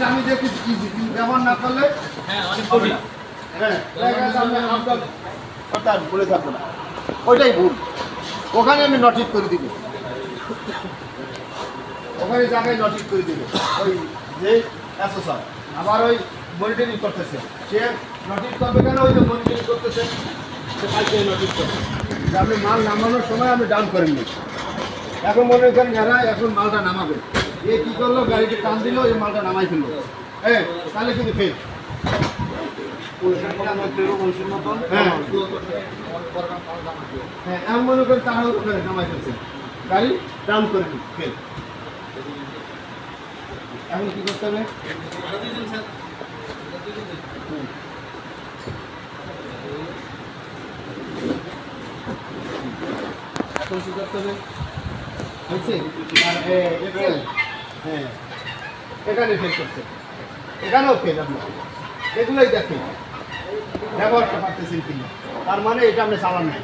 এটা আমি দেখি ইজি, কিন্তু ব্যবহার না করলে হ্যাঁ অনেক কঠিন। হ্যাঁ আপনার বলে থাকবো না, ওইটাই ভুল। ওখানে আমি নোটিস করে দিব, ওখানে জায়গায় নোটিস করে দিব। ওই যে অ্যাসোসিয়েশন আবার ওই মনিটরিং করতেছে, সে নোটিস করবে কেন? ওই যে মনিটরিং করতেছে, সে কালকে নোটিস করবে যে আপনি মাল নামানোর সময় আপনি ডাউন করেননি। এখন মনে করেন এরা এখন মালটা নামাবে, এ কী করলো, গাড়িকে টান দিল, এই মালটা নামাই ফেললো, হ্যাঁ তাহলে কিন্তু ফেল। হ্যাঁ এমন মনে করেন তারা ওখানে নামাই ফেলছে, গাড়ি ডাউন করে নি, ফেল। এখন কী করতে হবে? এখন কী করতে হবে? হয়েছে? আর হ্যাঁ এখানে ফেল করছে, এখানেও ফেল। আপনার এগুলোই দেখেন ব্যবহার করতে পারতেছেন কিনা, তার মানে এটা আপনি চালান নাই।